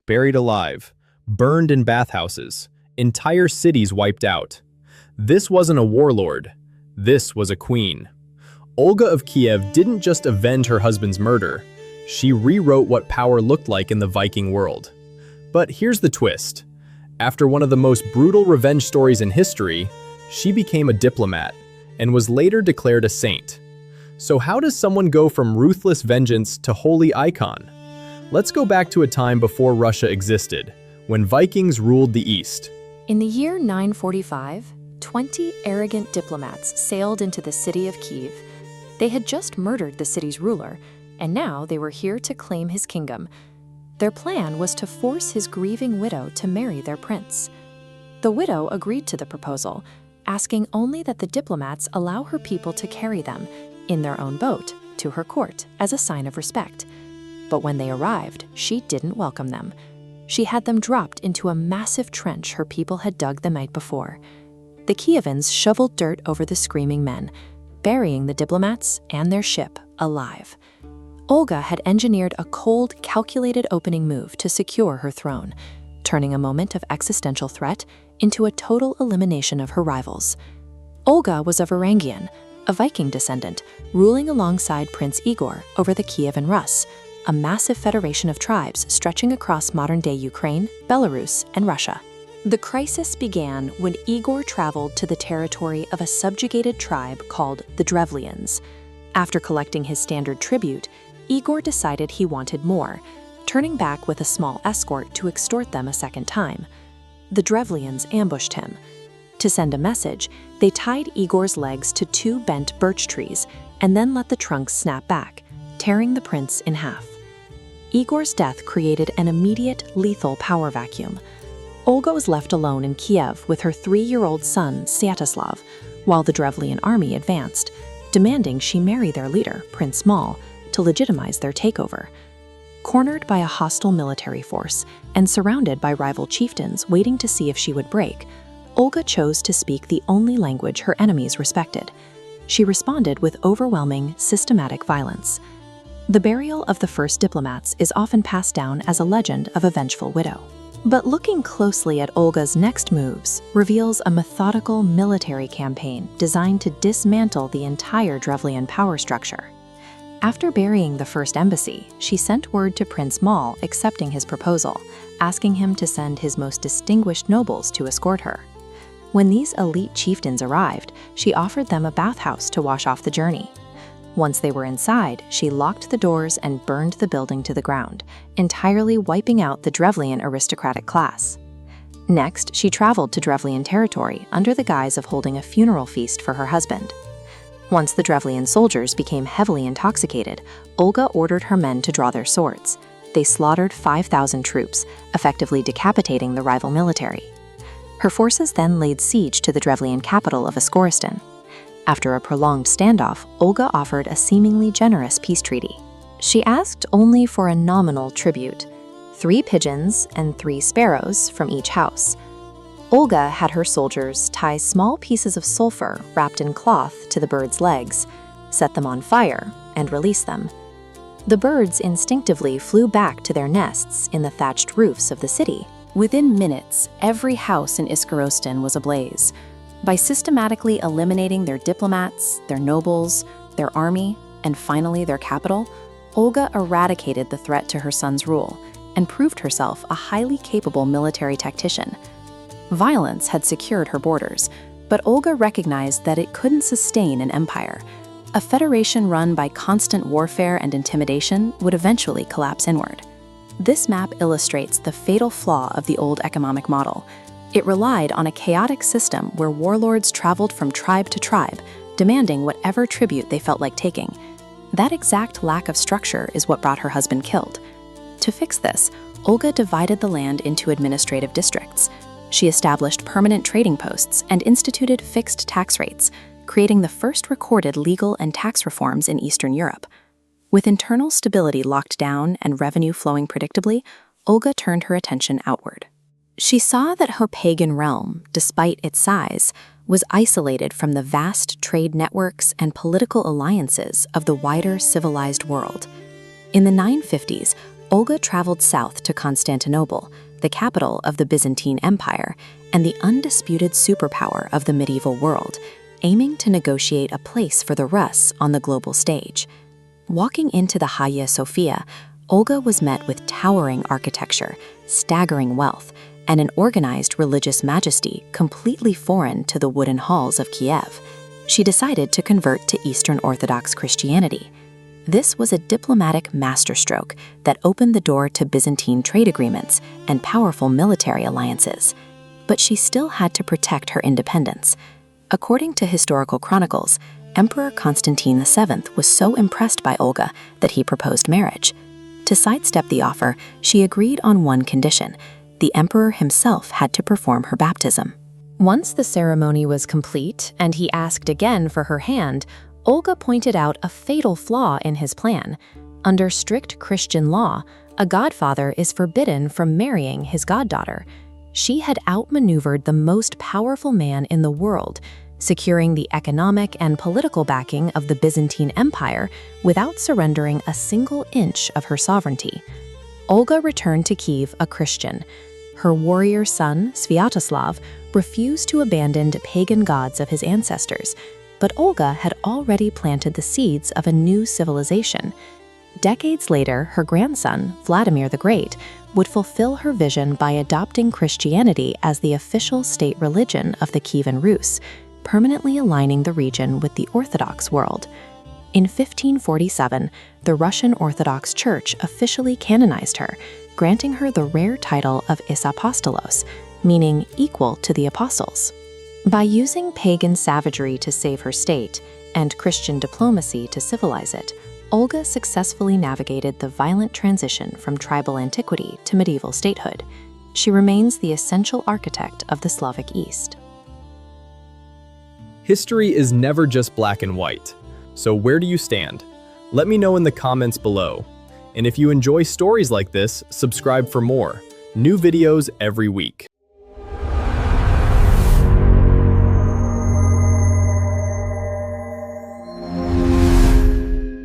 buried alive, burned in bathhouses, entire cities wiped out. This wasn't a warlord. This was a queen. Olga of Kiev didn't just avenge her husband's murder. She rewrote what power looked like in the Viking world. But here's the twist. After one of the most brutal revenge stories in history, she became a diplomat and was later declared a saint. So how does someone go from ruthless vengeance to holy icon? Let's go back to a time before Russia existed, when Vikings ruled the East. In the year 945, 20 arrogant diplomats sailed into the city of Kiev. They had just murdered the city's ruler, and now they were here to claim his kingdom. Their plan was to force his grieving widow to marry their prince. The widow agreed to the proposal, asking only that the diplomats allow her people to carry them, in their own boat, to her court as a sign of respect. But when they arrived, she didn't welcome them. She had them dropped into a massive trench her people had dug the night before. The Kievans shoveled dirt over the screaming men, burying the diplomats and their ship alive. Olga had engineered a cold, calculated opening move to secure her throne, turning a moment of existential threat into a total elimination of her rivals. Olga was a Varangian, a Viking descendant, ruling alongside Prince Igor over the Kievan Rus, a massive federation of tribes stretching across modern-day Ukraine, Belarus, and Russia. The crisis began when Igor traveled to the territory of a subjugated tribe called the Drevlians. After collecting his standard tribute, Igor decided he wanted more, turning back with a small escort to extort them a second time. The Drevlians ambushed him. To send a message, they tied Igor's legs to 2 bent birch trees and then let the trunks snap back, tearing the prince in half. Igor's death created an immediate, lethal power vacuum. Olga was left alone in Kiev with her 3-year-old son, Sviatoslav, while the Drevlian army advanced, demanding she marry their leader, Prince Mal, to legitimize their takeover. Cornered by a hostile military force and surrounded by rival chieftains waiting to see if she would break, Olga chose to speak the only language her enemies respected. She responded with overwhelming, systematic violence. The burial of the first diplomats is often passed down as a legend of a vengeful widow. But looking closely at Olga's next moves reveals a methodical military campaign designed to dismantle the entire Drevlian power structure. After burying the first embassy, she sent word to Prince Mal accepting his proposal, asking him to send his most distinguished nobles to escort her. When these elite chieftains arrived, she offered them a bathhouse to wash off the journey. Once they were inside, she locked the doors and burned the building to the ground, entirely wiping out the Drevlian aristocratic class. Next, she traveled to Drevlian territory under the guise of holding a funeral feast for her husband. Once the Drevlian soldiers became heavily intoxicated, Olga ordered her men to draw their swords. They slaughtered 5,000 troops, effectively decapitating the rival military. Her forces then laid siege to the Drevlian capital of Askoristan. After a prolonged standoff, Olga offered a seemingly generous peace treaty. She asked only for a nominal tribute, 3 pigeons and 3 sparrows from each house. Olga had her soldiers tie small pieces of sulfur wrapped in cloth to the birds' legs, set them on fire, and release them. The birds instinctively flew back to their nests in the thatched roofs of the city. Within minutes, every house in Iskorostan was ablaze. By systematically eliminating their diplomats, their nobles, their army, and finally their capital, Olga eradicated the threat to her son's rule and proved herself a highly capable military tactician. Violence had secured her borders, but Olga recognized that it couldn't sustain an empire. A federation run by constant warfare and intimidation would eventually collapse inward. This map illustrates the fatal flaw of the old economic model. It relied on a chaotic system where warlords traveled from tribe to tribe, demanding whatever tribute they felt like taking. That exact lack of structure is what brought her husband killed. To fix this, Olga divided the land into administrative districts. She established permanent trading posts and instituted fixed tax rates, creating the first recorded legal and tax reforms in Eastern Europe. With internal stability locked down and revenue flowing predictably, Olga turned her attention outward. She saw that her pagan realm, despite its size, was isolated from the vast trade networks and political alliances of the wider civilized world. In the 950s, Olga traveled south to Constantinople, the capital of the Byzantine Empire and the undisputed superpower of the medieval world, aiming to negotiate a place for the Rus on the global stage. Walking into the Hagia Sophia, Olga was met with towering architecture, staggering wealth, and an organized religious majesty completely foreign to the wooden halls of Kiev. She decided to convert to Eastern Orthodox Christianity. This was a diplomatic masterstroke that opened the door to Byzantine trade agreements and powerful military alliances. But she still had to protect her independence. According to historical chronicles, Emperor Constantine VII was so impressed by Olga that he proposed marriage. To sidestep the offer, she agreed on one condition: the emperor himself had to perform her baptism. Once the ceremony was complete and he asked again for her hand, Olga pointed out a fatal flaw in his plan. Under strict Christian law, a godfather is forbidden from marrying his goddaughter. She had outmaneuvered the most powerful man in the world, securing the economic and political backing of the Byzantine Empire without surrendering a single inch of her sovereignty. Olga returned to Kiev a Christian. Her warrior son, Sviatoslav, refused to abandon pagan gods of his ancestors, but Olga had already planted the seeds of a new civilization. Decades later, her grandson, Vladimir the Great, would fulfill her vision by adopting Christianity as the official state religion of the Kievan Rus, permanently aligning the region with the Orthodox world. In 1547, the Russian Orthodox Church officially canonized her, granting her the rare title of Isapostolos, meaning equal to the apostles. By using pagan savagery to save her state and Christian diplomacy to civilize it, Olga successfully navigated the violent transition from tribal antiquity to medieval statehood. She remains the essential architect of the Slavic East. History is never just black and white. So where do you stand? Let me know in the comments below. And if you enjoy stories like this, subscribe for more. New videos every week.